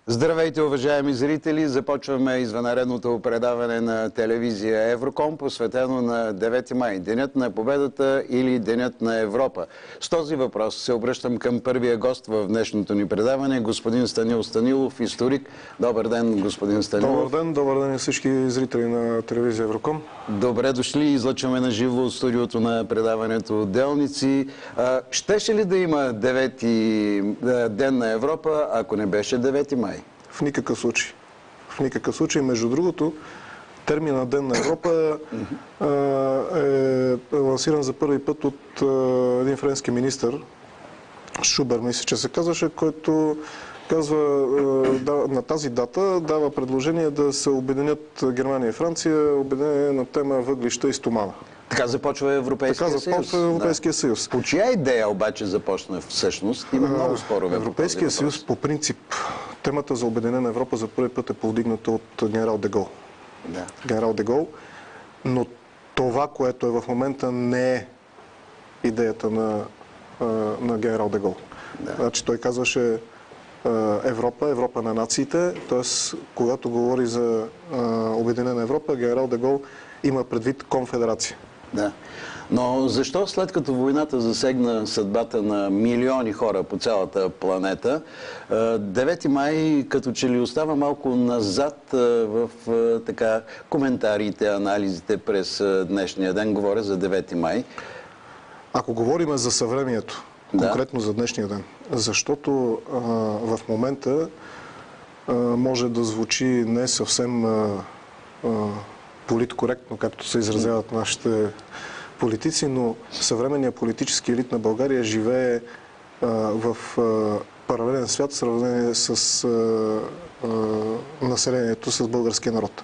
Здравейте, уважаеми зрители! Започваме извънредното предаване на телевизия Евроком, посветено на 9 май, Денят на победата или Денят на Европа. С този въпрос се обръщам към първия гост в днешното ни предаване, господин Станил Станилов, историк. Добър ден, господин Станилов. Добър ден и всички зрители на телевизия Евроком. Добре дошли, излъчваме на живо от студиото на предаването Делници. Щеше ли да има 9 ден на Европа, ако не беше 9 май? В никакъв случай. В никакъв случай. Между другото, терминът Ден на Европа е лансиран за първи път от един френски министър, Шубер, мисля, че се казваше, който казва, на тази дата дава предложение да се обединят Германия и Франция, обединение на тема въглища и стомана. Така започва Европейския съюз. По чия идея обаче започна всъщност? Има много спорове. Европейския съюз по принцип, темата за обединена Европа за първи път е повдигната от генерал де Гол. Да. Генерал де Гол. Но това, което е в момента, не е идеята на генерал де Гол. Да. Значи той казваше Европа на нациите, т.е. когато говори за обединена Европа, генерал де Гол има предвид конфедерация. Да. Но защо след като войната засегна съдбата на милиони хора по цялата планета, 9 май като че ли остава малко назад в коментариите, анализите през днешния ден? Говоря за 9 май. Ако говорим за съвремието, конкретно за днешния ден, защото в момента може да звучи не съвсем политкоректно, както се изразяват нашите политици, но съвременният политически елит на България живее в паралелен свят в сравнение с населението, с българския народ.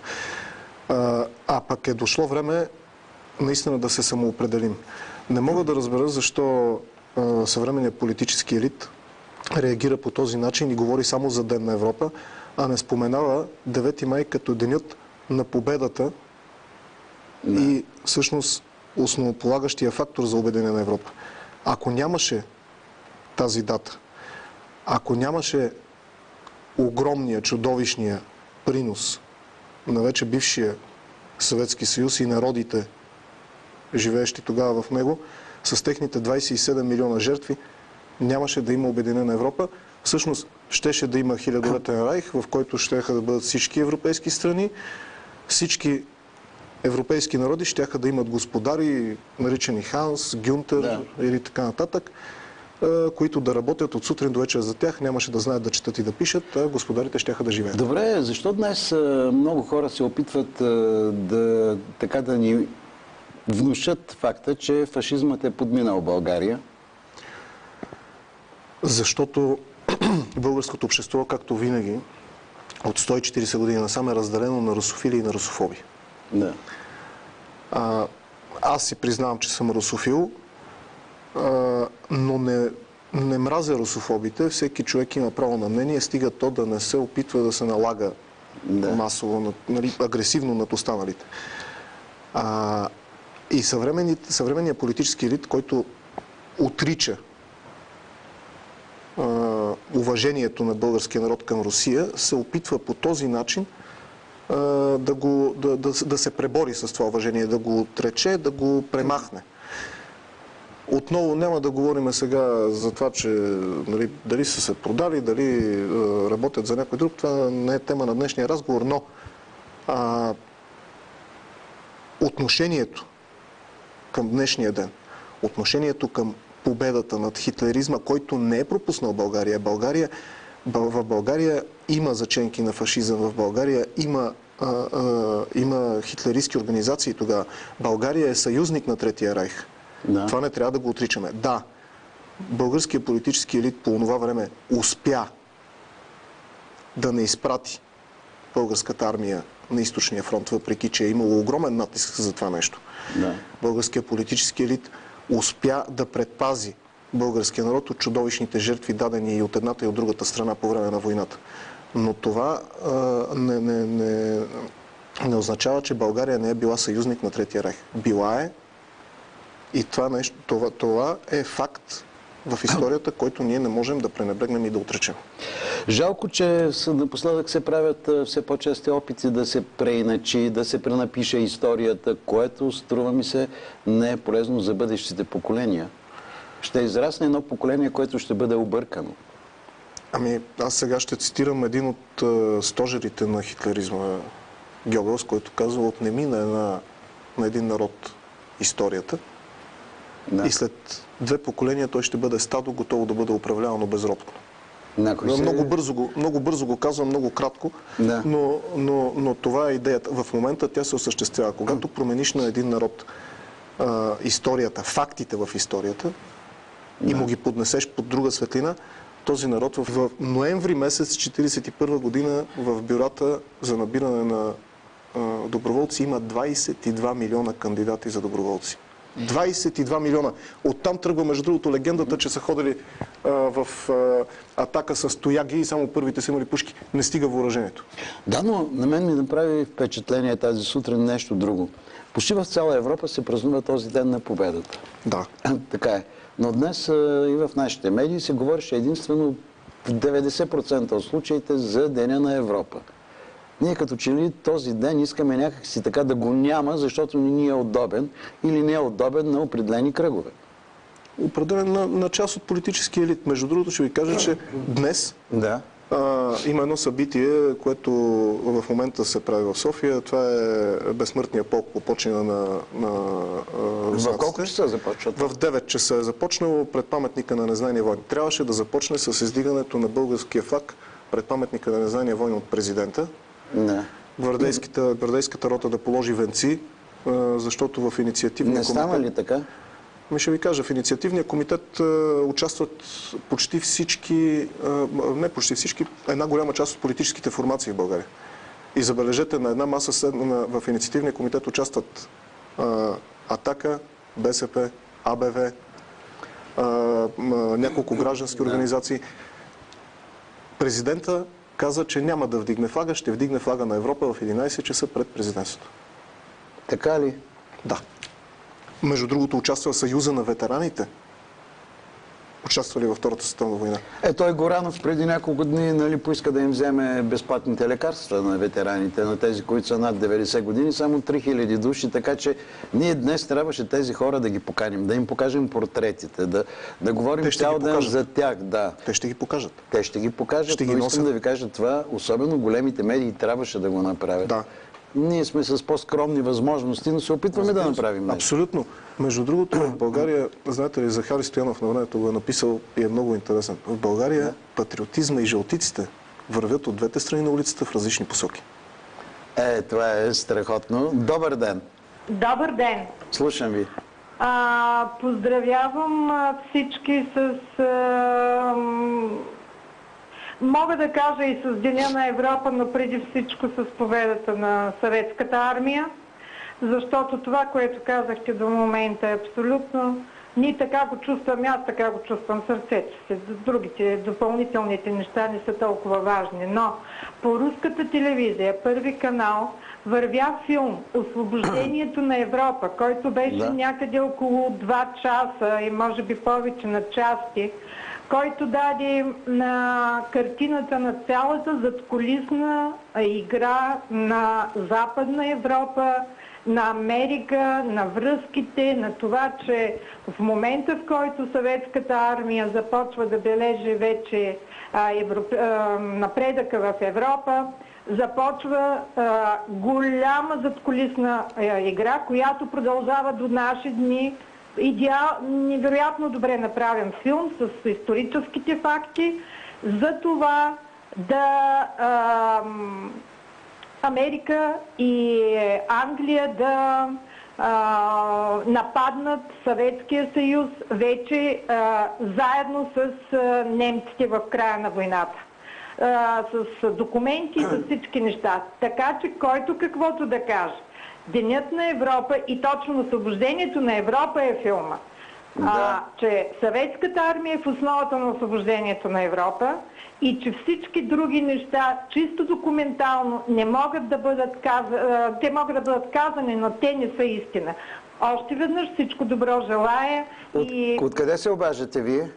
А пък е дошло време наистина да се самоопределим. Не мога да разбера защо съвременният политически елит реагира по този начин и говори само за Ден на Европа, а не споменава 9 май като денят на победата и всъщност основополагащия фактор за обединение на Европа. Ако нямаше тази дата, ако нямаше огромния, чудовищния принос на вече бившия Съветски съюз и народите, живеещи тогава в него, с техните 27 милиона жертви, нямаше да има обединена Европа. Всъщност, щеше да има хилядолетен райх, в който щеха да бъдат всички европейски страни. Всички европейски народи щяха да имат господари, наричани Ханс, Гюнтер или така нататък, които да работят от сутрин до вечер за тях, нямаше да знаят да четат и да пишат, а господарите щяха да живеят. Добре, защо днес много хора се опитват да ни внушат факта, че фашизмът е подминал България? Защото българското общество, както винаги, от 140 години насам е разделено на русофили и на русофоби. Да. Аз си признавам, че съм русофил, но не мразя русофобите. Всеки човек има право на мнение, стига то да не се опитва да се налага масово, агресивно над останалите. И съвременният политически елит, който отрича уважението на българския народ към Русия, се опитва по този начин да се пребори с това уважение, да го отрече, да го премахне. Отново няма да говорим сега за това, че дали са се продали, дали работят за някой друг. Това не е тема на днешния разговор, но отношението към днешния ден, отношението към победата над хитлеризма, който не е пропуснал България. В България има заченки на фашизъм, в България има хитлеристки организации тогава. България е съюзник на Третия райх. Да. Това не трябва да го отричаме. Да, българският политически елит по това време успя да не изпрати българската армия на източния фронт, въпреки че е имало огромен натиск за това нещо. Да. Българският политически елит успя да предпази българския народ от чудовищните жертви, дадени и от едната и от другата страна по време на войната. Но това не означава, че България не е била съюзник на Третия райх. Била е и това е факт в историята, който ние не можем да пренебрегнем и да отречем. Жалко, че напоследък се правят все по-чести опити да се преиначи, да се пренапише историята, което, струва ми се, не е полезно за бъдещите поколения. Ще израсне едно поколение, което ще бъде объркано. Ами, аз сега ще цитирам един от стожерите на хитлеризма, Гьобелс, който казва: отнеми на един народ историята, Да. и след 2 поколения той ще бъде стадо, готово да бъде управлявано безробно. Много бързо го казвам, много кратко, да. но това е идеята. В момента тя се осъществява. Когато промениш на един народ историята, фактите в историята, и му ги поднесеш под друга светлина, този народ в ноември месец 1941 година в бюрата за набиране на доброволци има 22 милиона кандидати за доброволци. 22 милиона. Оттам тръгва, между другото, легендата, че са ходили в атака с тояги и само първите са имали пушки. Не стига въоръжението. Да, но на мен ми направи впечатление тази сутрин нещо друго. Почти в цяла Европа се празнува този ден на победата. Да. Така е. Но днес и в нашите медии се говореше единствено в 90% от случаите за Деня на Европа. Ние като че ли този ден искаме някакси така да го няма, защото ни е удобен или не е удобен на определени кръгове. Определен на част от политическия елит. Между другото ще ви кажа, че днес има едно събитие, което в момента се прави в София. Това е безсмъртният полк по почина на В колко часа започва? В 9 часа е започнало пред паметника на незнайния войн. Трябваше да започне с издигането на българския флаг пред паметника на незнайния войн от президента. Не. Гвардейската рота да положи венци, защото в инициативния комитет... Не стана ли така? Ще ви кажа, в инициативния комитет участват почти всички, не почти всички, една голяма част от политическите формации в България. И забележете, на една маса в инициативния комитет участват Атака, БСП, АБВ, няколко граждански организации. Президента каза, че няма да вдигне флага, ще вдигне флага на Европа в 11 часа пред президентството. Така ли? Да. Между другото, участва Съюза на ветераните. Участвали във Втората световна война. Той Горанов преди няколко дни поиска да им вземе безплатните лекарства на ветераните, на тези, които са над 90 години, само 3000 души, така че ние днес трябваше тези хора да ги поканим, да им покажем портретите, да говорим цял ден за тях. Да. Те ще ги покажат. Те ще ги покажат, но искам да ви кажа това, особено големите медии трябваше да го направят. Да. Ние сме с по-скромни възможности, но се опитваме да направим нещо. Абсолютно. Между другото, в България, знаете ли, Захари Стоянов на времето го е написал и е много интересен. В България патриотизма и жълтиците вървят от двете страни на улицата в различни посоки. Това е страхотно. Добър ден! Добър ден! Слушам ви. Поздравявам всички с... Мога да кажа и с Деня на Европа, но преди всичко с победата на Съветската армия, защото това, което казахте до момента е абсолютно... Ние така го чувствам, аз така го чувствам сърцето си. Другите, допълнителните неща не са толкова важни. Но по руската телевизия, Първи канал, вървя филм "Освобождението на Европа", който беше някъде около 2 часа и може би повече на части, който даде на картината на цялата задкулисна игра на Западна Европа, на Америка, на връзките, на това, че в момента, в който Съветската армия започва да бележи вече напредъка в Европа, започва голяма задкулисна игра, която продължава до наши дни. Невероятно добре направен филм с историческите факти за това да Америка и Англия да нападнат Съветския съюз вече заедно с немците в края на войната. С документи, с всички неща. Така че който каквото да каже. Денят на Европа и точно освобождението на Европа е филма. Че Съветската армия е в основата на освобождението на Европа и че всички други неща, чисто документално, не могат да бъдат те могат да бъдат казани, но те не са истина. Още веднъж всичко добро желая. Откъде се обаждате вие?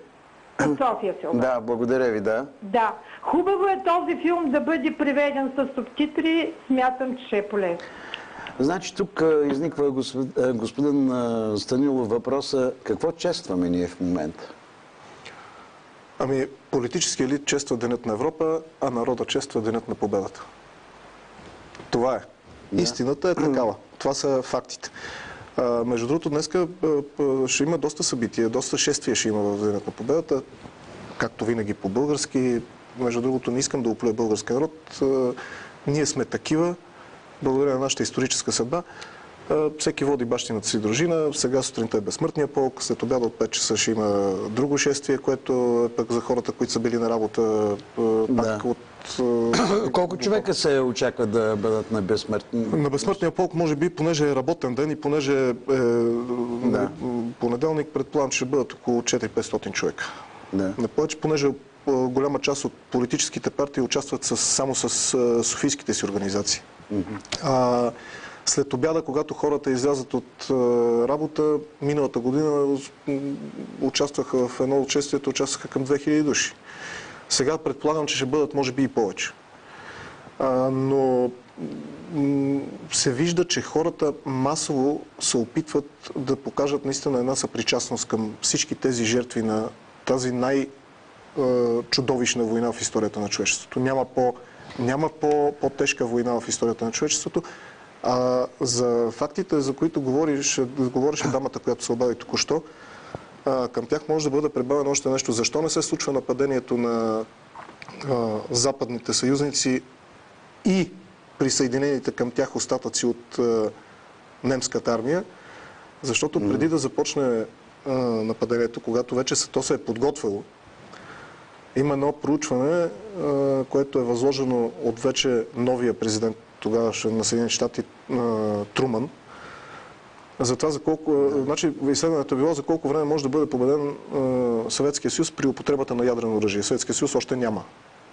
От София се обаждам. Да, благодаря ви, да. Да. Хубаво е този филм да бъде преведен с субтитри. Смятам, че ще е полезно. Значи тук изниква господин Станилов въпроса, какво честваме ние в момента? Ами, политическия елит чества Денят на Европа, а народа чества Денят на победата. Това е. Да. Истината е такава. Това са фактите. Между другото, днеска ще има доста събития, доста шествия ще има в Денят на победата, както винаги по-български. Между другото, не искам да оплюя български народ. Ние сме такива, благодаря на нашата историческа съдба. Всеки води бащината си дружина. Сега сутринта е безсмъртния полк. След обяда от 5 часа ще има друго шествие, което е пък за хората, които са били на работа. Пак от... Колко човека се очаква да бъдат на безсмъртния? На безсмъртния полк, може би, понеже е работен ден и понеже е понеделник, предполагам, че ще бъдат около 400-500 човека. Да. Не повече, понеже голяма част от политическите партии участват само с софийските си организации. След обяда, когато хората излязат от работа, миналата година участваха в едно от шествието, участваха към 2000 души. Сега предполагам, че ще бъдат може би и повече. Но се вижда, че хората масово се опитват да покажат наистина една съпричастност към всички тези жертви на тази най-чудовищна война в историята на човечеството. Няма по-тежка война в историята на човечеството. За фактите, за които говореше дамата, която се обади току-що, към тях може да бъде прибавено още нещо. Защо не се случва нападението на западните съюзници и присъединените към тях остатъци от немската армия? Защото преди да започне нападението, когато вече то се е подготвило, има едно проучване, което е възложено от вече новия президент тогава на Съединените щати Труман, за това за колко... Значи, изследването е било за колко време може да бъде победен Съветския съюз при употребата на ядрено оръжие. Съветския съюз още няма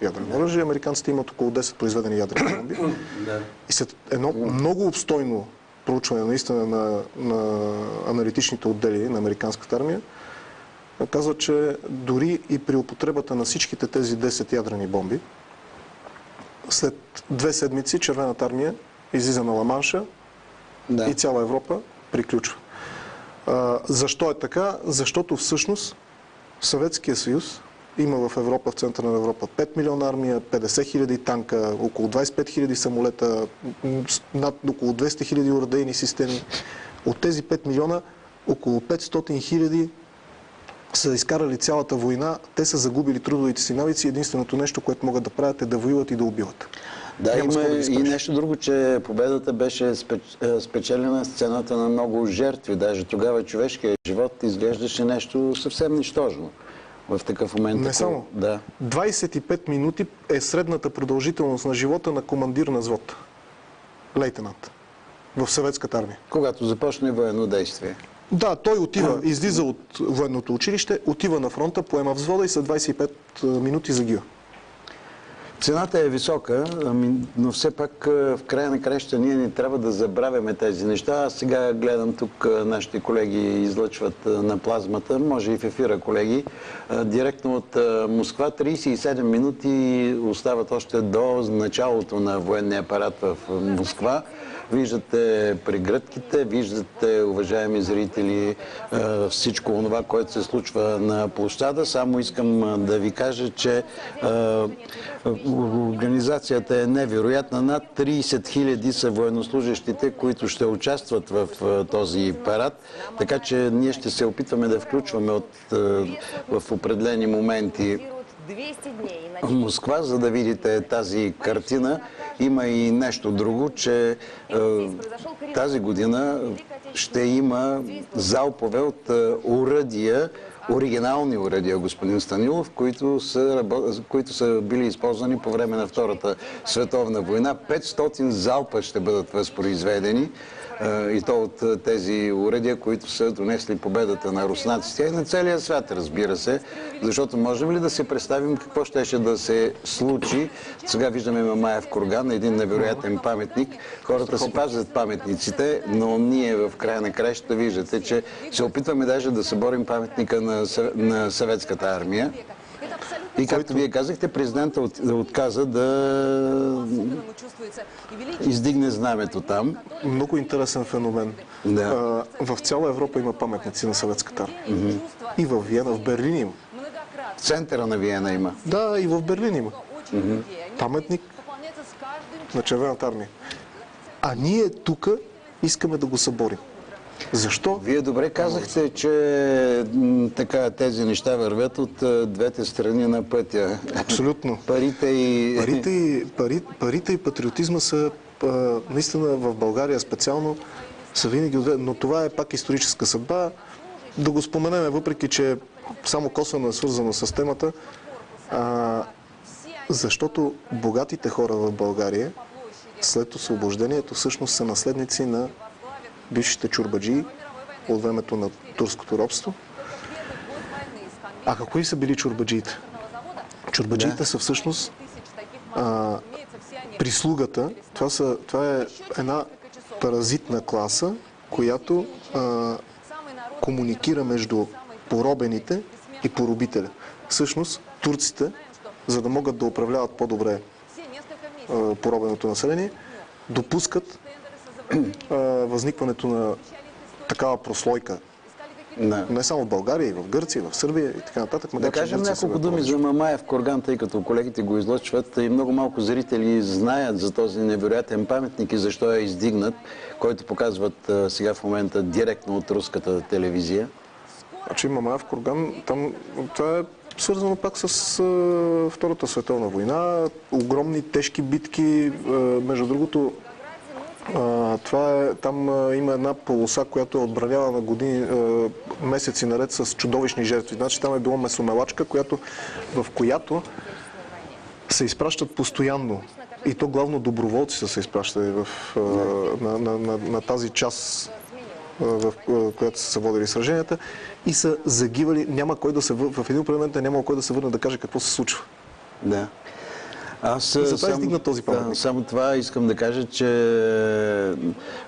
ядрено оръжие. Американците имат около 10 произведени ядрени бомби. И след едно много обстойно проучване наистина на аналитичните отдели на американската армия, казва, че дори и при употребата на всичките тези 10 ядрени бомби, след 2 седмици Червената армия излиза на Ла-Манша и цяла Европа приключва. Защо е така? Защото всъщност Съветския съюз има в Европа, в центъра на Европа 5 милиона армия, 50 хиляди танка, около 25 хиляди самолета, над около 200 хиляди оръдейни системи. От тези 5 милиона около 500 хиляди са изкарали цялата война, те са загубили трудовите си навици. Единственото нещо, което могат да правят, е да воюват и да убиват. Да, има и нещо друго, че победата беше спечелена с цената на много жертви. Даже тогава човешкият живот изглеждаше нещо съвсем нищожно. В такъв момент... Не само. Да. 25 минути е средната продължителност на живота на командир на взвод. Лейтенант. В съветската армия. Когато започне военно действие. Да, той отива, излиза от военното училище, отива на фронта, поема взвода и след 25 минути загива. Цената е висока, но все пак в края на краища ние не трябва да забравяме тези неща. Аз сега гледам тук нашите колеги излъчват на плазмата, може и в ефира, колеги. Директно от Москва 37 минути остават още до началото на военния апарат в Москва. Виждате прегръдките, виждате, уважаеми зрители, всичко това, което се случва на площада. Само искам да ви кажа, че организацията е невероятна. Над 30 хиляди са военнослужащите, които ще участват в този парад. Така че ние ще се опитваме да включваме в определени моменти в Москва, за да видите тази картина. Има и нещо друго, че тази година ще има залпове от оръдия, оригинални оръдия, господин Станилов, които са били използвани по време на Втората световна война. 500 залпа ще бъдат възпроизведени. И то от тези оръдия, които са донесли победата на руснаците и на целия свят, разбира се. Защото можем ли да се представим какво щеше да се случи? Сега виждаме Мамаев курган, един невероятен паметник. Хората си пазят паметниците, но ние в края на краищата виждате, че се опитваме даже да съборим паметника на на съветската армия. И както вие казахте, президента отказа да издигне знамето там. Много интересен феномен. Да. В цяла Европа има паметници на съветската армия. И в Виена, в Берлин има. В центъра на Виена има. Да, и в Берлин има. Паметник на Червената армия. А ние тук искаме да го съборим. Защо? Вие добре казахте, че така тези неща вървят от двете страни на пътя. Абсолютно. Парите и патриотизма са наистина в България специално са винаги, но това е пак историческа съдба. Да го споменем, въпреки че само косвено е свързано с темата, защото богатите хора в България след освобождението всъщност са наследници на бившите чорбаджии от времето на турското робство. А какви са били чорбаджиите? Чорбаджиите са всъщност прислугата. Това е една паразитна класа, която комуникира между поробените и поробителя. Всъщност турците, за да могат да управляват по-добре поробеното население, допускат възникването на такава прослойка. Не само в България, и в Гърция, и в Сърбия и така нататък. Да кажем няколко думи за Мамаев курган, тъй като колегите го излъчват и много малко зрители знаят за този невероятен паметник и защо е издигнат, който показват сега в момента директно от руската телевизия. Значи Мамаев курган, там това е свързано пак с Втората световна война, огромни тежки битки, между другото. Там има една полоса, която е отбранявана години, месеци наред с чудовищни жертви. Значи там е било месомелачка, в която се изпращат постоянно. И то главно доброволци са се изпращали на тази част, в която са се водили сраженията и са загивали. Няма кой да се в един момент няма кой да се върне да каже какво се случва. Да. Аз само това искам да кажа, че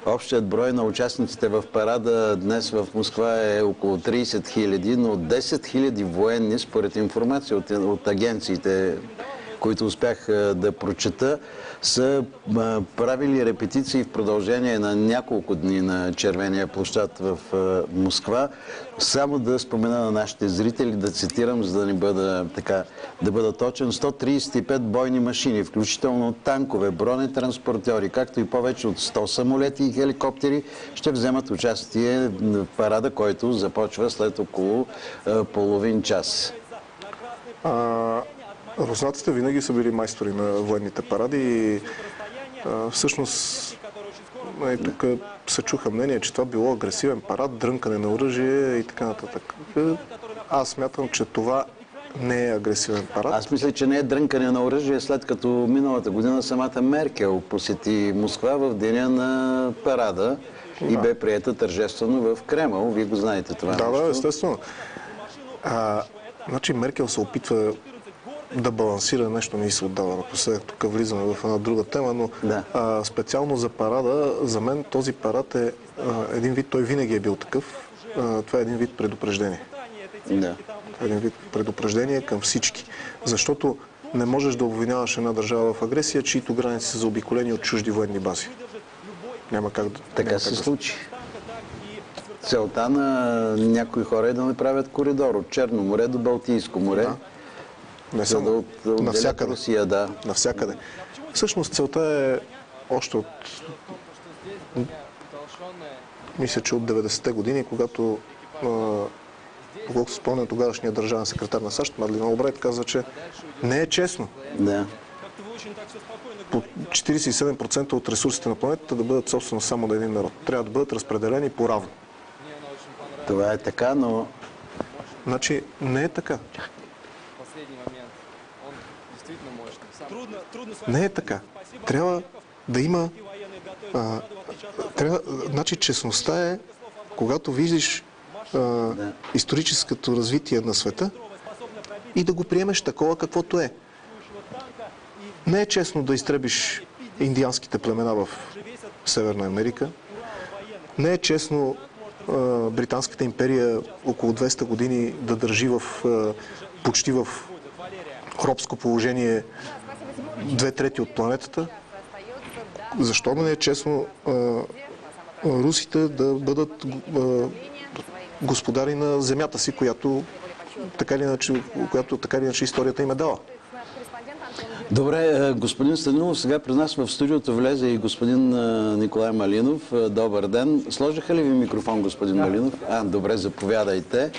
общият брой на участниците в парада днес в Москва е около 30 000, но 10 000 военни, според информация от агенциите, които успях да прочета, са правили репетиции в продължение на няколко дни на Червения площад в Москва. Само да спомена на нашите зрители, да цитирам, за да не бъда да бъда точен, 135 бойни машини, включително танкове, бронетранспортьори, както и повече от 100 самолети и хеликоптери ще вземат участие в парада, който започва след около половин час. Руснаците винаги са били майстори на военните паради и всъщност тук се чуха мнение, че това било агресивен парад, дрънкане на оръжие и така нататък. Аз смятам, че това не е агресивен парад. Аз мисля, че не е дрънкане на оръжие, след като миналата година самата Меркел посети Москва в деня на парада и бе приета тържествено в Кремъл. Вие го знаете това нещо. Да, естествено. Значи Меркел се опитва да балансира нещо, не се отдава напоследък. Тук влизаме в една друга тема, но специално за парада, за мен този парад е един вид, той винаги е бил такъв. Това е един вид предупреждение. Да. Един вид предупреждение към всички. Защото не можеш да обвиняваш една държава в агресия, чието граници са заобиколени от чужди военни бази. Няма как да... Така се случи. Целта на някои хора е да направят коридор от Черно море до Балтийско море. Да. Не само. Навсякъде. Русия, да. Навсякъде. Всъщност целта е още от... Мисля, че от 90-те години, когато колкото спомням тогавашния държавен секретар на САЩ, Мадлен Олбрайт, каза, че не е честно. Да. По 47% от ресурсите на планетата да бъдат собствено само на един народ. Трябва да бъдат разпределени по-равно. Това е така, но... Значи, не е така. Не е така. Трябва да има... Значи, честността е, когато виждаш историческото развитие на света и да го приемеш такова, каквото е. Не е честно да изтребиш индианските племена в Северна Америка. Не е честно Британската империя около 200 години да държи почти в робско положение 2/3 от планетата, защо да не е честно русите да бъдат господари на земята си, която така или иначе историята им е дала? Добре, господин Станилов, сега при нас в студиото влезе и господин Николай Малинов. Добър ден. Сложиха ли ви микрофон, господин Малинов? Добре, заповядайте.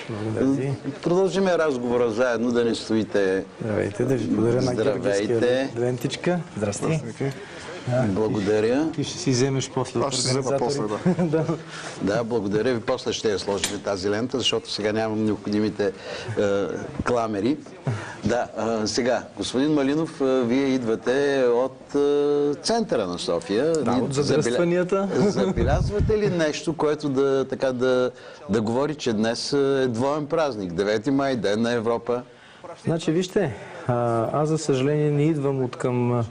Продължиме разговора заедно, да не стоите. Здравейте, да ви благодаря на Здравейте. Лентичка. Здрасти. Благодаря. Ти ще си вземеш после. Аз ще взема после, да. Да, благодаря ви. После ще я сложите тази лента, защото сега нямам необходимите кламери. Да, сега, господин Малинов, вие идвате от центъра на София. Да, от задръстванията. Забелязвате ли нещо, което да говори, че днес е двоен празник? 9 май, Ден на Европа. Значи, вижте, аз за съжаление не идвам от към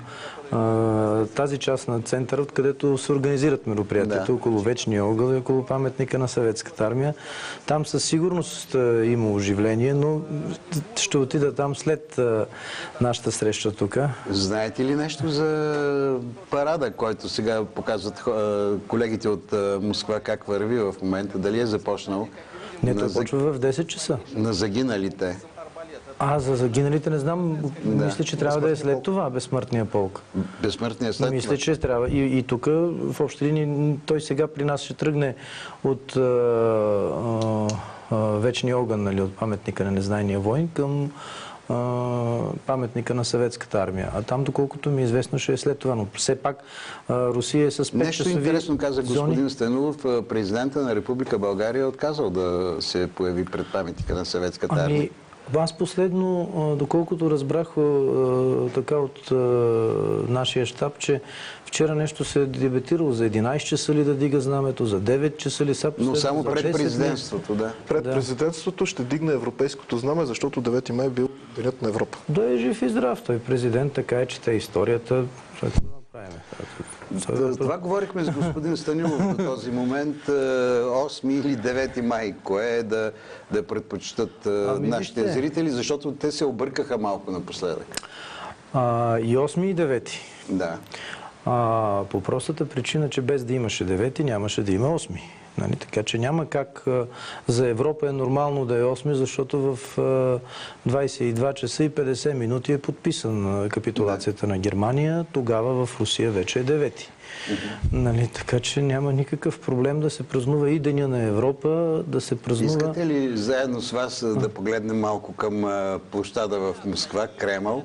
тази част на центъра, откъдето се организират мероприятията, около Вечния ъгъл и около паметника на Съветската армия. Там със сигурност има оживление, но ще отида там след нашата среща тук. Знаете ли нещо за парада, който сега показват колегите от Москва, как върви в момента? Дали е започнал? Не, той почва в 10 часа. На загиналите. За загиналите не знам. Мисля, че трябва да е след това безсмъртния полк. Безсмъртния след това? Мисля, че трябва. И тук в общи линии той сега при нас ще тръгне от Вечния огън, нали, от паметника на Незнайния войн към паметника на Съветската армия. А там, доколкото ми е известно, ще е след това. Но все пак Русия е с 5 Нещо часови интересно каза господин зони. Станилов. Президента на Република България е отказал да се появи пред паметника на Съветската армия. Аз последно, доколкото разбрах така от нашия щаб, че вчера нещо се е дебатирало за 11 часа ли да дига знамето, за 9 часа ли са. Но само пред президентството, да. Пред президентството ще дигне европейското знаме, защото 9 май бил Денят на Европа. Да е жив и здрав. Той президент така е, чете историята. Това говорихме с господин Станилов до този момент. 8 или 9 май. Кое е да предпочитат нашите зрители, защото те се объркаха малко напоследък. И 8 и 9. Да. По простата причина, че без да имаше 9, нямаше да има 8. Нали? Така че няма как за Европа е нормално да е 8, защото в 22 часа и 50 минути е подписан капитулацията на Германия. Тогава в Русия вече е 9. Нали? Така че няма никакъв проблем да се празнува и Деня на Европа, да се празнува... Искате ли заедно с вас да погледнем малко към площада в Москва, Кремъл?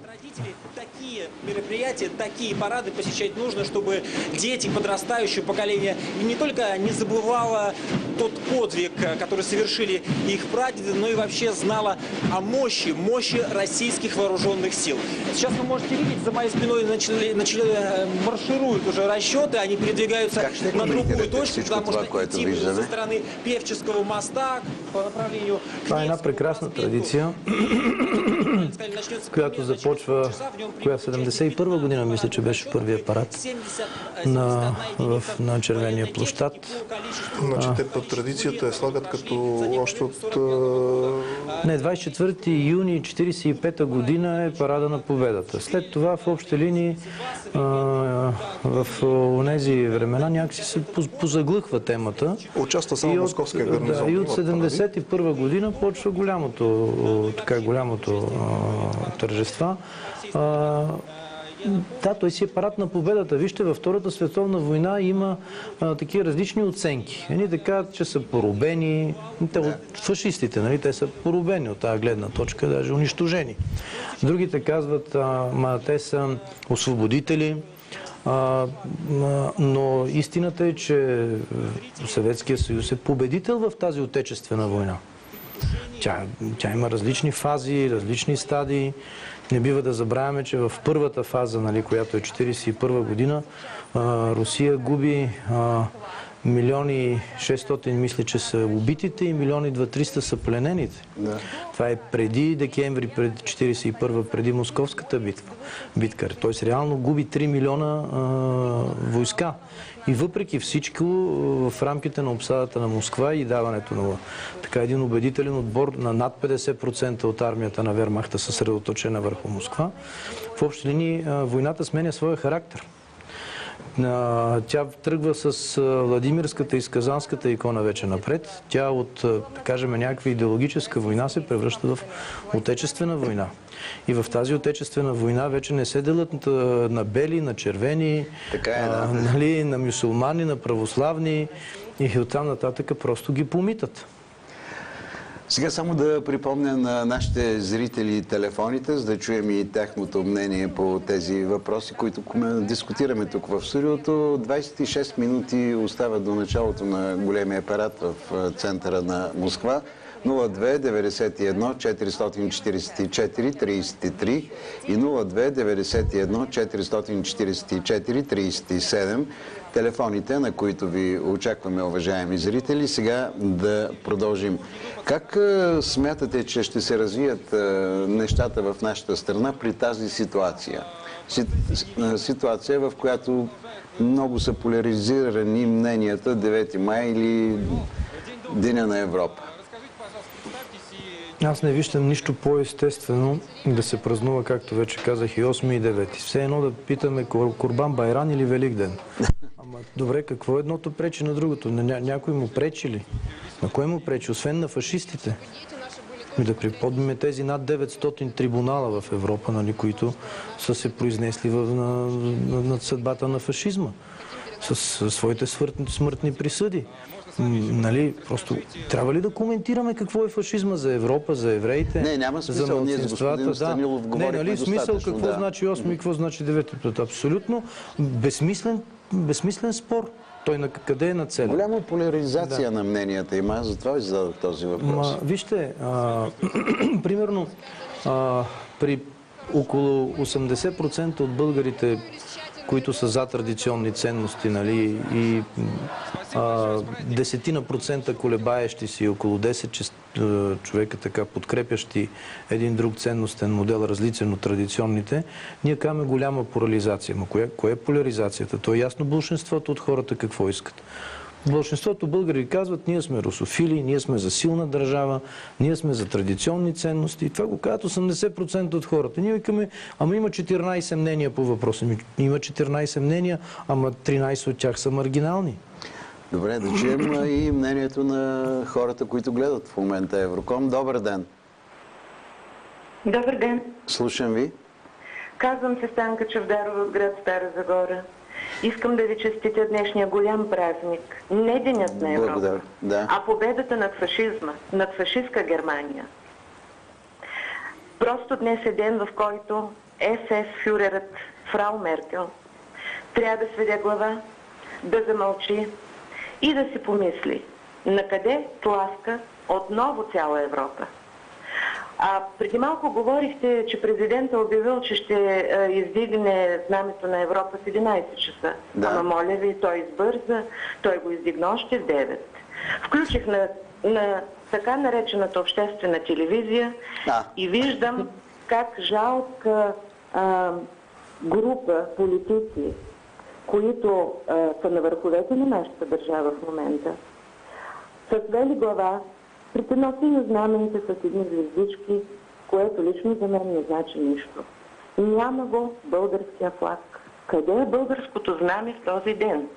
Такие мероприятия, такие парады посещать нужно, чтобы дети, подрастающее поколение не только не забывало тот подвиг, который совершили их прадеды, но и вообще знало о мощи российских вооруженных сил. Сейчас вы можете видеть, за моей спиной маршируют уже расчеты, они передвигаются на другую точку, потому что идти будут со стороны Певческого моста по направлению к Това е една прекрасна традиция, която започва, коя 71 година, мисля, че беше първия парад на Червения площад. Значи те по традицията слагат като още от... Не, 24 юни 1945 година е парада на победата. След това в общи линии в онези времена някакси се позаглъхва темата. Участва само московския гарнизон. И от 71 година почва голямото тържества. Да, той си е парад на победата. Вижте, във Втората световна война има такива различни оценки. Едни така, че са поробени, фашистите, нали, те са поробени от тази гледна точка, даже унищожени. Другите казват, те са освободители, но истината е, че Съветския съюз е победител в тази отечествена война. Тя има различни фази, различни стадии. Не бива да забравяме, че в първата фаза, нали, която е 1941 година, Русия губи милиони 600, мисля, че са убитите и милиони 200-300 са пленените. Да. Това е преди декември, пред 1941, преди Московската битка. Тоест реално губи 3 милиона войска. И въпреки всичко, в рамките на обсадата на Москва и даването на така един убедителен отбор на над 50% от армията на Вермахта съсредоточена върху Москва, в общи линии войната сменя своя характер. Тя тръгва с Владимирската и с Казанската икона вече напред. Тя от, да кажем, някаква идеологическа война се превръща в отечествена война. И в тази отечествена война вече не се делят на бели, на червени, нали, на мюсюлмани, на православни и оттам нататък просто ги помитат. Сега само да припомня на нашите зрители телефоните, за да чуем и тяхното мнение по тези въпроси, които дискутираме тук в студиото. 26 минути остават до началото на големия парад в центъра на Москва. 02-91-444-33 и 02-91-444-37. Телефоните, на които ви очакваме, уважаеми зрители. Сега да продължим. Как смятате, че ще се развият нещата в нашата страна при тази ситуация? Ситуация, в която много са поляризирани мненията 9 май или Деня на Европа. Аз не виждам нищо по-естествено да се празнува, както вече казах, и 8 и 9. Все едно да питаме Курбан Байрам или Великден. Ама добре, какво едното пречи на другото? Някой му пречи ли? На кой му пречи? Освен на фашистите. И да припомним тези над 900 трибунала в Европа, нали, които са се произнесли над съдбата на фашизма. С своите смъртни присъди. Нали, просто трябва ли да коментираме какво е фашизма за Европа, за евреите? Не, няма смисъл. Ние с господин Станилов говорихме нали, смисъл какво значи 8 и какво значи 9? Абсолютно безсмислен спор. Той на къде е нацелен? Голяма поляризация на мненията има, затова ви зададох този въпрос. Вижте, примерно при около 80% от българите, които са за традиционни ценности, нали, и 10% колебаещи си, около 10 човека така подкрепящи един друг ценностен модел, различен от традиционните, ние казваме голяма поляризация. Ма кое е поляризацията? То е ясно болшинството от хората какво искат. Болшинството българи казват, ние сме русофили, ние сме за силна държава, ние сме за традиционни ценности. И това го казват 80% от хората. Ние викаме, ама има 14 мнения по въпроса. Има 14 мнения, ама 13 от тях са маргинални. Добре, да чуем и мнението на хората, които гледат в момента Евроком. Добър ден! Добър ден! Слушам ви. Казвам се Станка Чавдарова от град Стара Загора. Искам да ви честитя днешния голям празник. Не Денят на Европа, благодаря. Да. А победата над фашизма, над фашистска Германия. Просто днес е ден, в който СС фюрерът Фрау Меркел трябва да сведе глава, да замълчи и да си помисли накъде тласка отново цяла Европа. Преди малко говорихте, че президентът обявил, че ще издигне знамето на Европа в 11 часа. Да. Ама моля ви, той избърза, той го издигна още в 9. Включих на така наречената обществена телевизия и виждам как жалка група политици, които са на върховете на нашата държава в момента, са свели глава пред едно синьо знамените с едни звездички, което лично за мен не значи нищо. Няма го българския флаг. Къде е българското знаме в този ден?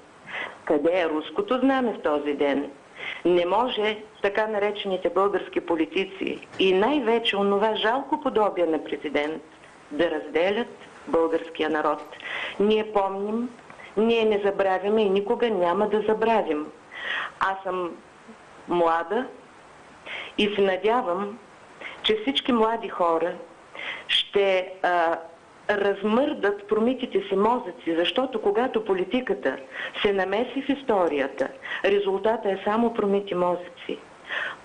Къде е руското знаме в този ден? Не може така наречените български политици и най-вече онова жалко подобие на президент да разделят българския народ. Ние помним, ние не забравяме и никога няма да забравим. Аз съм млада и се надявам, че всички млади хора ще размърдат промитите си мозъци, защото когато политиката се намеси в историята, резултата е само промити мозъци.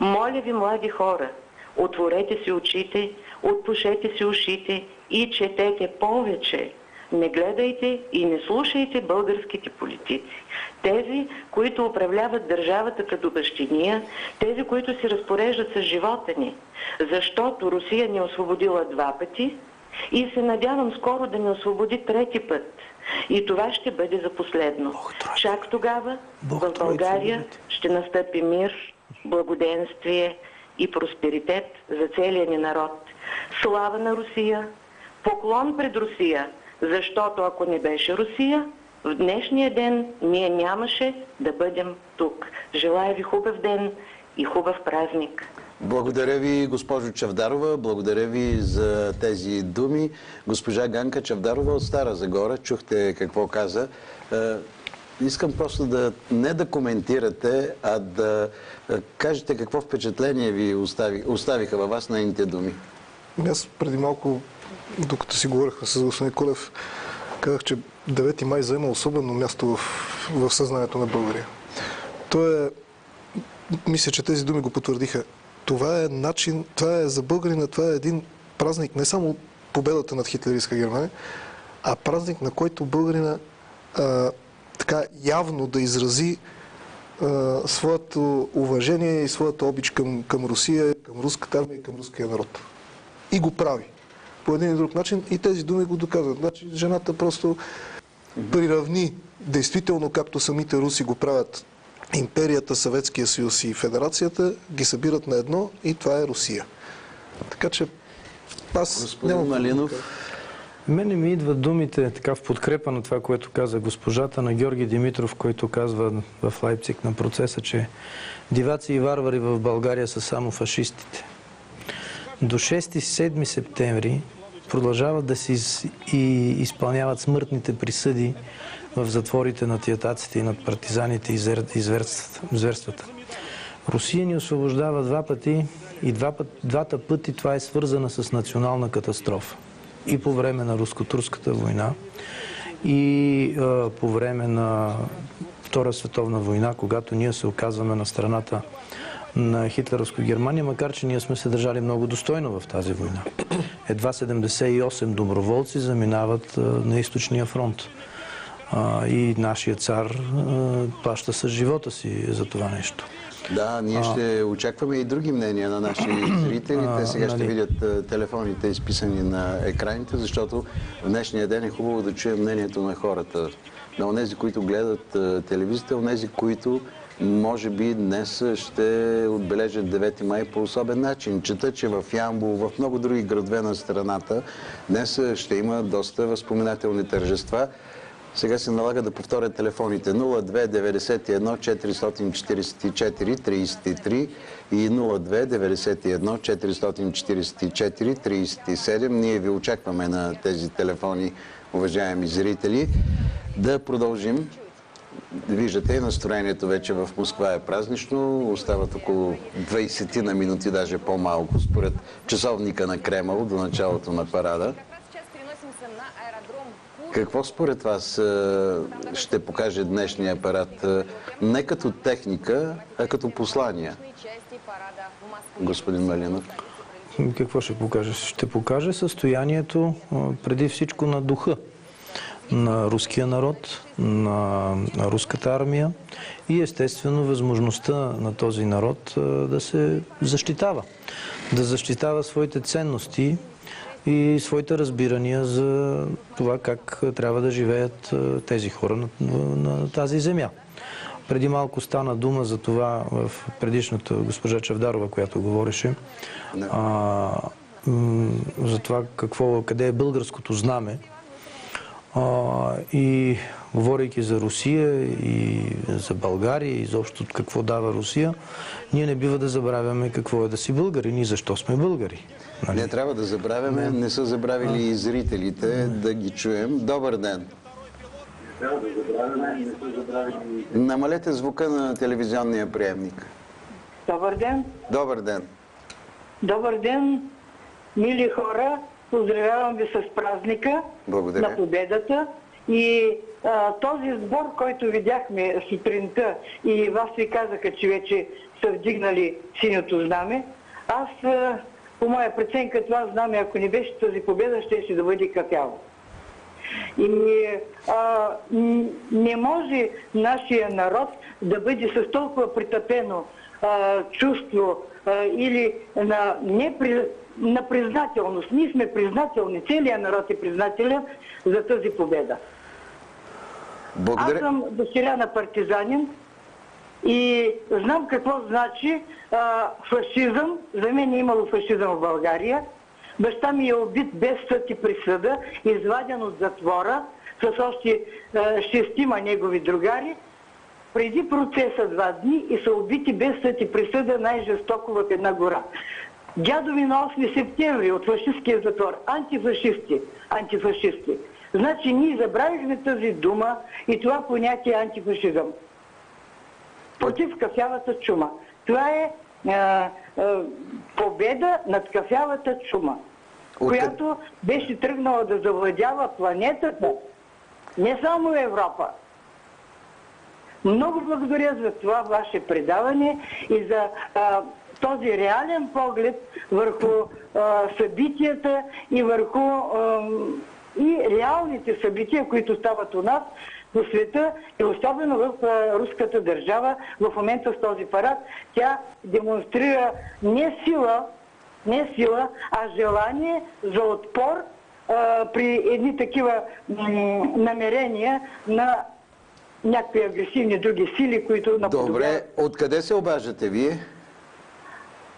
Моля ви, млади хора, отворете си очите, отпушете си ушите и четете повече. не гледайте и не слушайте българските политици. Тези, които управляват държавата като бащиния, тези, които се разпореждат с живота ни. Защото Русия ни е освободила 2 пъти и се надявам скоро да ни освободи 3-ти път. И това ще бъде за последно. Чак тогава в България ще настъпи мир, благоденствие и просперитет за целия ни народ. Слава на Русия! Поклон пред Русия! Защото ако не беше Русия, в днешния ден ние нямаше да бъдем тук. Желая ви хубав ден и хубав празник. Благодаря ви, госпожо Чавдарова. Благодаря ви за тези думи. Госпожа Ганка Чавдарова от Стара Загора. Чухте какво каза. Искам просто не да коментирате, а да кажете какво впечатление ви оставиха във вас нейните думи. Аз преди малко, докато си говорихме с господин Колев, казах, че 9 май заема особено място в съзнанието на България. Мисля, че тези думи го потвърдиха. Това е начин, това е за българина, това е един празник, не само победата над хитлеристка Германия, а празник, на който българина така явно да изрази своето уважение и своята обич към Русия, към руската армия и към руския народ. И го прави по един и друг начин и тези думи го доказват. Значи жената просто приравни, действително както самите руси го правят, империята, Съветския съюз и Федерацията, ги събират на едно и това е Русия. Така че аз Господин Малинов. Мене ми идват думите така в подкрепа на това, което каза госпожата, на Георги Димитров, който казва в Лайпциг на процеса, че диваци и варвари в България са само фашистите. До 6-7 септември продължават да си изпълняват смъртните присъди в затворите на тиятаците и над партизаните и зверствата. Русия ни освобождава 2 пъти и двата пъти това е свързана с национална катастрофа. И по време на руско-турската война, и по време на Втора световна война, когато ние се оказваме на страната на хитлеровска Германия, макар че ние сме се държали много достойно в тази война. Едва 78 доброволци заминават на източния фронт. И нашия цар плаща с живота си за това нещо. Да, ние ще очакваме и други мнения на наши зрители. Те сега ще видят телефоните изписани на екраните, защото в днешния ден е хубаво да чуем мнението на хората. На онези, които гледат телевизията, онези, които може би днес ще отбележат 9 май по особен начин. Чета, че в Ямбол, в много други градове на страната днес ще има доста възпоменателни тържества. Сега се налага да повторя телефоните 02 91 444 33 и 02 91 444 37. Ние ви очакваме на тези телефони, уважаеми зрители. Да продължим. Виждате, настроението вече в Москва е празнично. Остават около 20 на минути, даже по-малко, според часовника на Кремъл до началото на парада. Какво според вас ще покаже днешния парад? Не като техника, а като послания? Господин Малинов. Какво ще покаже? Ще покаже състоянието преди всичко на духа на руския народ, на руската армия и естествено възможността на този народ да се защитава. Да защитава своите ценности и своите разбирания за това как трябва да живеят тези хора на тази земя. Преди малко стана дума за това в предишната госпожа Чавдарова, която говореше, за това къде е българското знаме. И говорейки за Русия и за България и изобщо какво дава Русия, ние не бива да забравяме какво е да си българи и защо сме българи. Нали? Не трябва да забравяме, не са забравили и зрителите да ги чуем. Добър ден! Намалете звука на телевизионния приемник. Добър ден! Добър ден! Добър ден, мили хора! Поздравявам ви с празника. Благодаря. На победата. И този сбор, който видяхме сутринта и вас ви казаха, че вече са вдигнали синьото знаме, аз по моя преценка това знаме, ако не беше тази победа, ще да бъде кафяво. И не може нашия народ да бъде с толкова притъпено чувство или на признателност. Ние сме признателни, целият народ е признателен за тази победа. Благодаря. Аз съм дъщеря на партизанин и знам какво значи фашизъм. За мен е имало фашизъм в България. Баща ми е убит без съд и присъда, изваден от затвора с още 6 негови другари. Преди процеса 2 дни и са убити без съд и присъда най-жестоко в една гора. Дядо ми на 8 септември от фашистския затвор. Антифашисти. Значи ние забравихме тази дума и това понятие антифашизъм. Против кафявата чума. Това е победа над кафявата чума, която беше тръгнала да завладява планетата, не само Европа. Много благодаря за това ваше предаване и за този реален поглед върху събитията и върху и реалните събития, които стават у нас по света и особено в руската държава в момента с този парад. Тя демонстрира не сила, а желание за отпор при едни такива намерения на някакви агресивни други сили, които наподобяват. Добре, откъде се обаждате вие?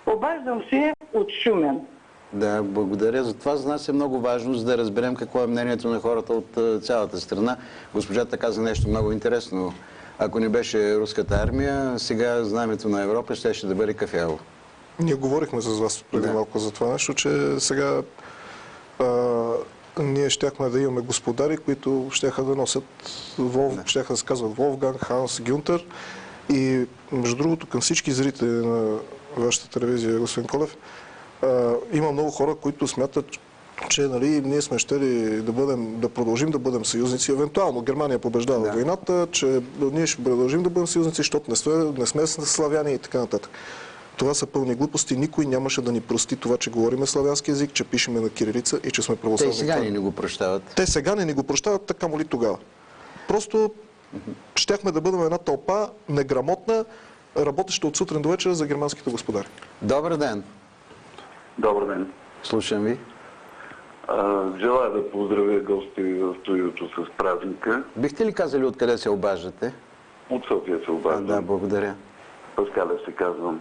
Обаждам се от Шумен. Да, благодаря за това. За нас е много важно, за да разберем какво е мнението на хората от цялата страна. Госпожата каза нещо много интересно. Ако не беше руската армия, сега знамето на Европа ще да бъде кафяво. Ние говорихме с вас преди малко за това нещо, че сега ние щяхме да имаме господари, които щяха да носят щяха да се казват Волфганг, Ханс, Гюнтер. И между другото към всички зрители на вашата телевизия, господин Колев, има много хора, които смятат, че ние сме щели да продължим да бъдем съюзници. Евентуално Германия побеждава войната, че ние ще продължим да бъдем съюзници, защото не сме славяни и така нататък. Това са пълни глупости. Никой нямаше да ни прости това, че говориме славянски език, че пишеме на кирилица и че сме православни. Те сега не го прощават. Те сега не ни го прощават, така моли тогава. Просто щяхме да бъдем една тълпа, неграмотна, работеща от сутрин до вечера за германските господари. Добър ден. Добър ден. Слушам ви. Желая да поздравя гости в студиото с празника. Бихте ли казали откъде се обаждате? От София се обаждам. Да, благодаря. Паскалев се казвам.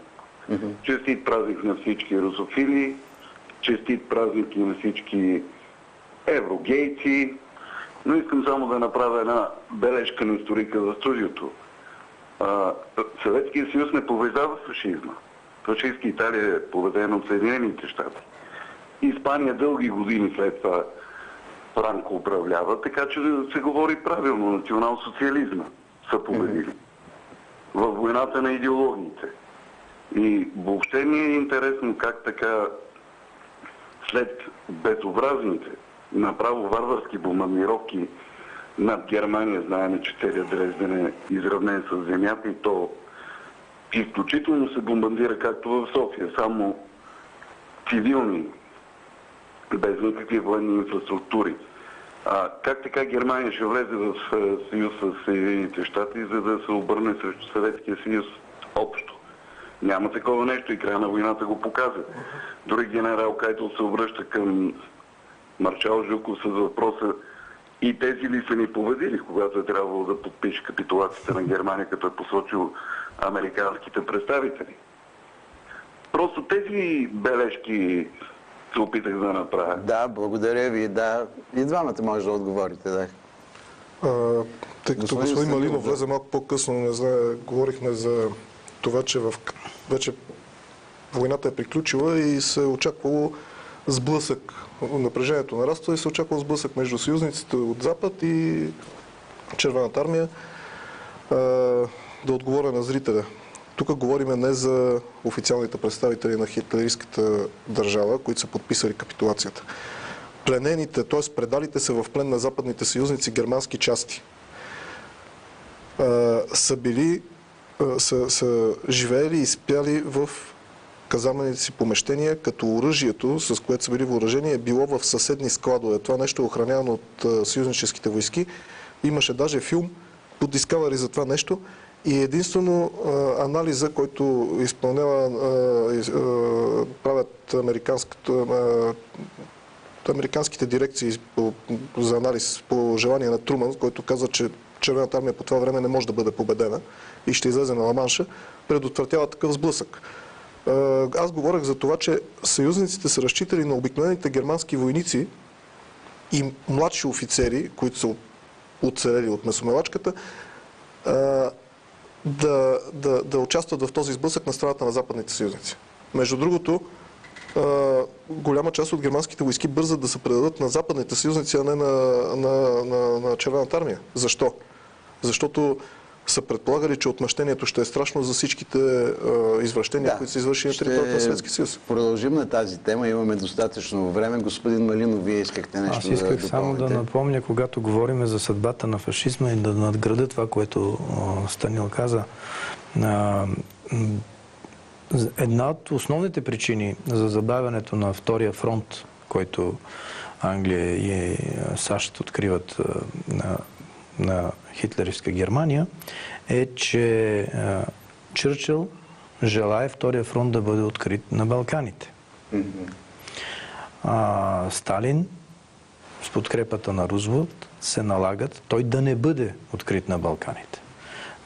Честит празник на всички русофили, честит празник и на всички еврогейци. Но искам само да направя една бележка на историка за студиото. Съветския съюз не побеждава фашизма. Фашистска Италия е победена от Съединените щати. Испания дълги години след това Франко управлява, така че да се говори правилно. Национал-социализма са победили. Във войната на идеологиите. И въобще ми е интересно как така след безобразните, направо варварски бомбардировки над Германия, знаем, че целият Дрезден е изравнен с земята и то изключително се бомбардира, както в София, само цивилни, без никакви военни инфраструктури. Как така Германия ще влезе в съюз с Съединените щати, за да се обърне срещу Съветския съюз общо? Няма такова нещо и края на войната го показа. Дори генерал Кайтел се обръща към маршал Жуков с въпроса: и тези ли са ни победили, когато е трябвало да подпише капитулацията на Германия, като е посочил американските представители? Просто тези бележки се опитах да направя. Да, благодаря ви. Да, и двамата може да отговорите. Да. Тъй като господин Малинов влезе малко по-късно, не знае, говорихме за това, че вече войната е приключила и се е очаквало сблъсък. Напрежението нараства и се очаква сблъсък между съюзниците от Запад и Червената армия. Да отговоря на зрителя. Тук говорим не за официалните представители на хитлеристската държава, които са подписали капитулацията. Пленените, т.е. предалите се в плен на западните съюзници германски части, са живеели и спяли в казармените си помещения, като оръжието, с което са били въоръжени, е било в съседни складове. Това нещо е охранявано от съюзническите войски. Имаше даже филм по Discovery за това нещо. И единствено анализа, който правят американските дирекции за анализ по желание на Труман, който казва, че Червената армия по това време не може да бъде победена и ще излезе на Ла-Манша, предотвратява такъв сблъсък. Аз говорех за това, че съюзниците са разчитали на обикновените германски войници и младши офицери, които са оцелели от месомелачката, да участват в този сблъсък на страната на западните съюзници. Между другото, голяма част от германските войски бързат да се предадат на западните съюзници, а не на Червената армия. Защо? Защото са предполагали, че отмъщението ще е страшно за всичките извращения, които са извършени на територията на Съветския съюз. Продължим на тази тема. Имаме достатъчно време. Господин Малинов, вие искахте нещо да допълните? Аз исках само да напомня, когато говорим за съдбата на фашизма и да надграда това, което Станил каза. Една от основните причини за забавянето на Втория фронт, който Англия и САЩ откриват на хитлеровска Германия, е, че Чърчил желае Втория фронт да бъде открит на Балканите. Сталин с подкрепата на Рузвелт се налагат той да не бъде открит на Балканите.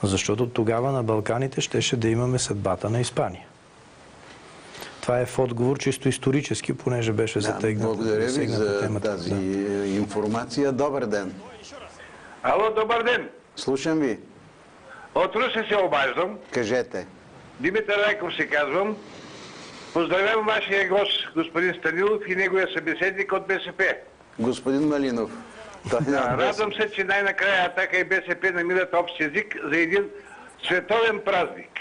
Защото тогава на Балканите щеше да имаме съдбата на Испания. Това е в отговор чисто исторически, понеже беше затегната. Благодаря ви за тази информация. Добър ден. Ало, добър ден. Слушам ви. От Русе се обаждам. Кажете. Димитър Райков се казвам. Поздравявам вашия гост, господин Станилов и неговия събеседник от БСП. Господин Малинов. Радвам се, че най-накрая Атака и БСП намират общ език за един световен празник.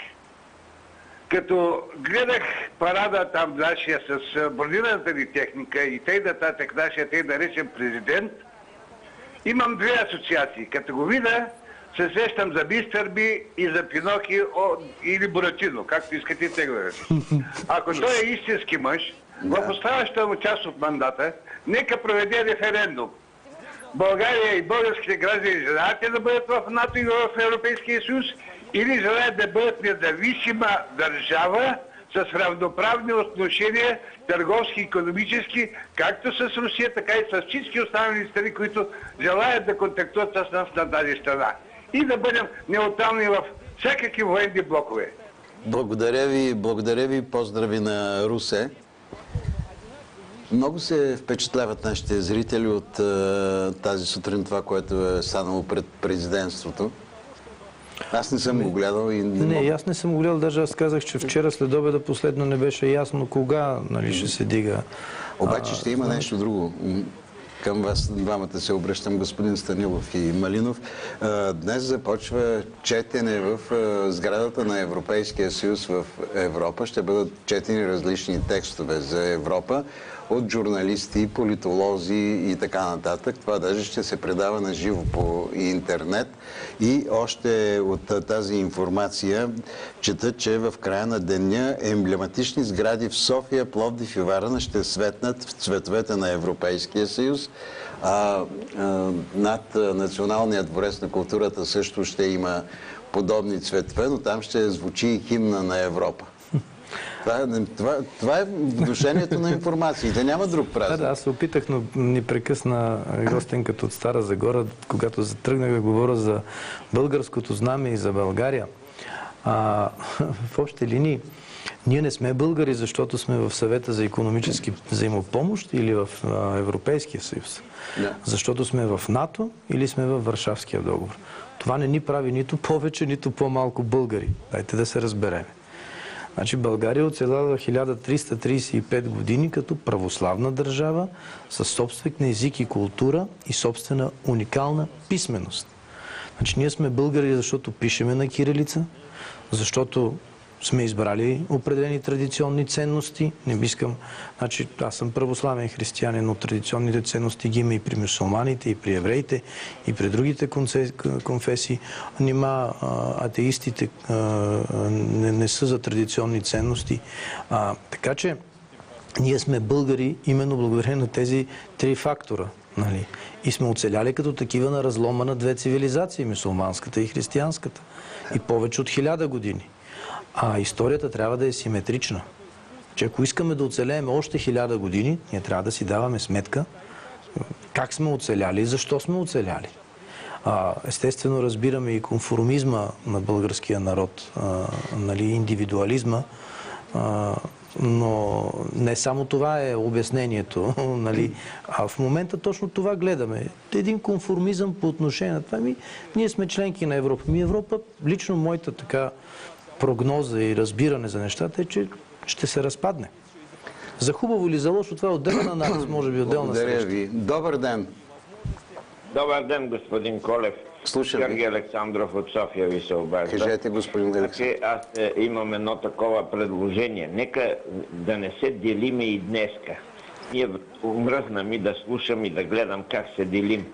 Като гледах парада там нашия с бронираната ни техника и тъй нататък нашия тъй наречен президент, имам две асоциации. Като го видя, се сещам за Мистер Би и за Пинокио или Буратино, както искате те го речете. Ако той е истински мъж, в оставащата му част от мандата, нека проведе референдум. България и българските граждани желаят да бъдат в НАТО и в Европейския съюз или желаят да бъдат независима държава с равноправни отношения, търговски и икономически, както с Русия, така и с всички останали страни, които желаят да контактуват с нас на тази страна. И да бъдем неутрални в всякакви военни блокове. Благодаря ви, поздрави на Русе. Много се впечатляват нашите зрители от тази сутрин това, което е станало пред президентството. Аз не съм го гледал и аз не съм го гледал. Даже аз казах, че вчера след обеда последно не беше ясно кога ще се дига. Обаче ще има нещо друго. Към вас двамата се обръщам, господин Станилов и Малинов. Днес започва четене в сградата на Европейския съюз в Европа. Ще бъдат четени различни текстове за Европа от журналисти, политолози и така нататък. Това даже ще се предава на живо по интернет. И още от тази информация чета, че в края на деня емблематични сгради в София, Пловдив и Варна ще светнат в цветовете на Европейския съюз. Над Националния дворец на културата също ще има подобни цветове, но там ще звучи и химна на Европа. Това е внушението на информациите. Няма друг празник. Аз се опитах, но ни прекъсна гостенката от Стара Загора, когато затръгнах да говоря за българското знаме и за България. В общи линии, ние не сме българи, защото сме в Съвета за икономически взаимопомощ или в Европейския съюз. Защото сме в НАТО или сме в Варшавския договор. Това не ни прави нито повече, нито по-малко българи. Дайте да се разберем. Значи България оцелява 1335 години като православна държава със собствен език и култура и собствена уникална писменост. Значи ние сме българи, защото пишеме на кирилица, защото сме избрали определени традиционни ценности. Не искам, значи аз съм православен християнин, но традиционните ценности ги има и при мюсюлманите, и при евреите, и при другите конфесии. Нима атеистите не са за традиционни ценности. Така че ние сме българи именно благодарение на тези три фактора. Нали? И сме оцеляли като такива на разлома на две цивилизации, мюсюлманската и християнската. И повече от 1000 години. А историята трябва да е симетрична. Че ако искаме да оцелеем още 1000 години, ние трябва да си даваме сметка как сме оцеляли и защо сме оцеляли. Естествено разбираме и конформизма на българския народ, нали, индивидуализма, но не само това е обяснението, нали? А в момента точно това гледаме. Един конформизъм по отношение на това. Ние сме членки на Европа. Европа, лично моята така прогноза и разбиране за нещата е, че ще се разпадне. За хубаво или за лошо, това е отделен анализ, може би отделна среща. Благодаря ви. Добър ден. Добър ден, господин Колев. Слушам Георги Александров от София ви се обажда. Кажете, господин Александров. Аз имам едно такова предложение. Нека да не се делиме и днеска. Ние умръзна ми да слушам и да гледам как се делим.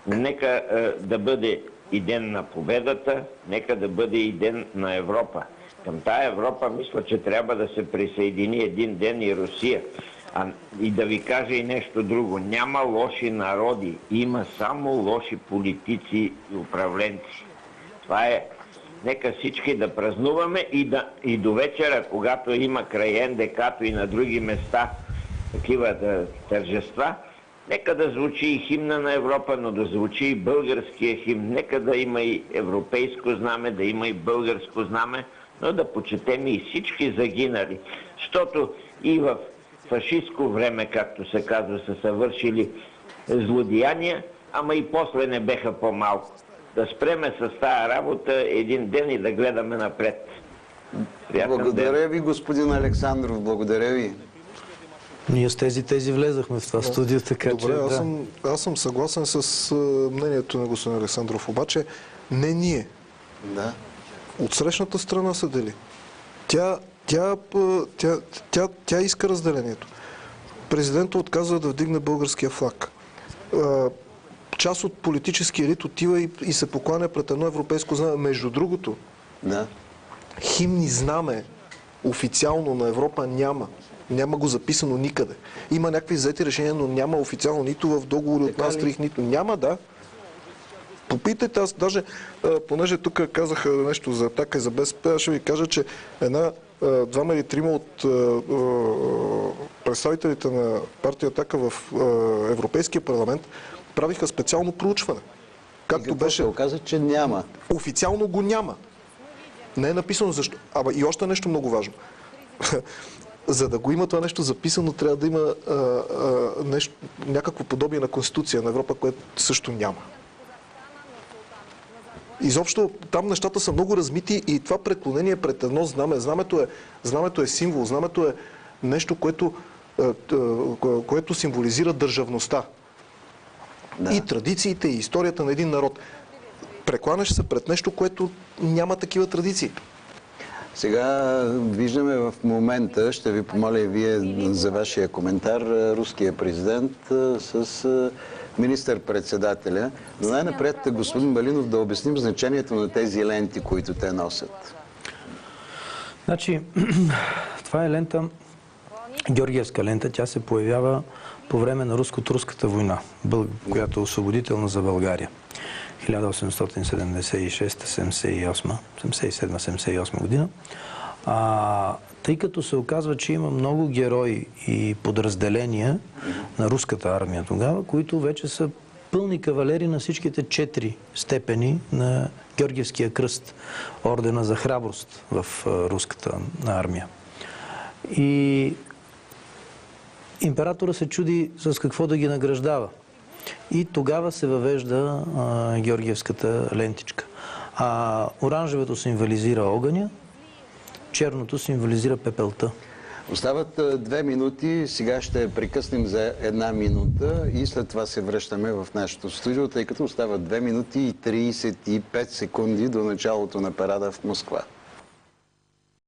Нека да бъде и ден на победата, нека да бъде и ден на Европа. Към тая Европа мисля, че трябва да се присъедини един ден и Русия. И да ви кажа и нещо друго. Няма лоши народи, има само лоши политици и управленци. Това е. Нека всички да празнуваме и до вечера, когато има край НДК-то и на други места такива тържества, нека да звучи и химна на Европа, но да звучи и българския химн. Нека да има и европейско знаме, да има и българско знаме, но да почетем и всички загинали. Защото и в фашистско време, както се казва, са съвършили злодеяния, ама и после не беха по-малко. Да спреме с тая работа един ден и да гледаме напред. Благодаря ви, господин Александров, благодаря ви. Ние с тези влезахме в това студио, така добре, че... Аз съм съгласен с мнението на господин Александров, обаче не ние. Да. От срещната страна се дели. Тя иска разделението. Президентът отказва да вдигне българския флаг. Част от политическия елит отива и се покланя пред едно европейско знаме. Между другото, химни знаме официално на Европа няма. Няма го записано никъде. Има някакви взети решения, но няма официално нито в договори от Мастрихт, нито. Няма, да. Попитайте, аз даже, понеже тук казаха нещо за Атака и за БСП, аз ще ви кажа, че двама или трима от представителите на партия Атака в Европейския парламент правиха специално проучване. Както беше, се оказа, че няма. Официално го няма. Не е написано защо. И още нещо много важно. За да го има това нещо записано, трябва да има някакво подобие на Конституция на Европа, което също няма. Изобщо там нещата са много размити и това преклонение пред едно знаме. Знамето е символ, знамето е нещо, което символизира държавността. Да. И традициите, и историята на един народ. Прекланяш се пред нещо, което няма такива традиции. Сега виждаме в момента, ще ви помоля и вие за вашия коментар, руския президент с министър-председателя. Но най-напред, господин Малинов, да обясним значението на тези ленти, които те носят. Значи, това е лента, Георгиевска лента, тя се появява по време на руско-турската война, която е освободителна за България. 1876-78 година. Тъй като се оказва, че има много герои и подразделения на руската армия тогава, които вече са пълни кавалери на всичките 4 степени на Георгиевския кръст, ордена за храброст в руската армия. И императора се чуди с какво да ги награждава. И тогава се въвежда Георгиевската лентичка. Оранжевото символизира огъня, черното символизира пепелта. Остават 2 минути, сега ще прекъснем за 1 минута и след това се връщаме в нашото студио, тъй като остават 2 минути и 35 секунди до началото на парада в Москва.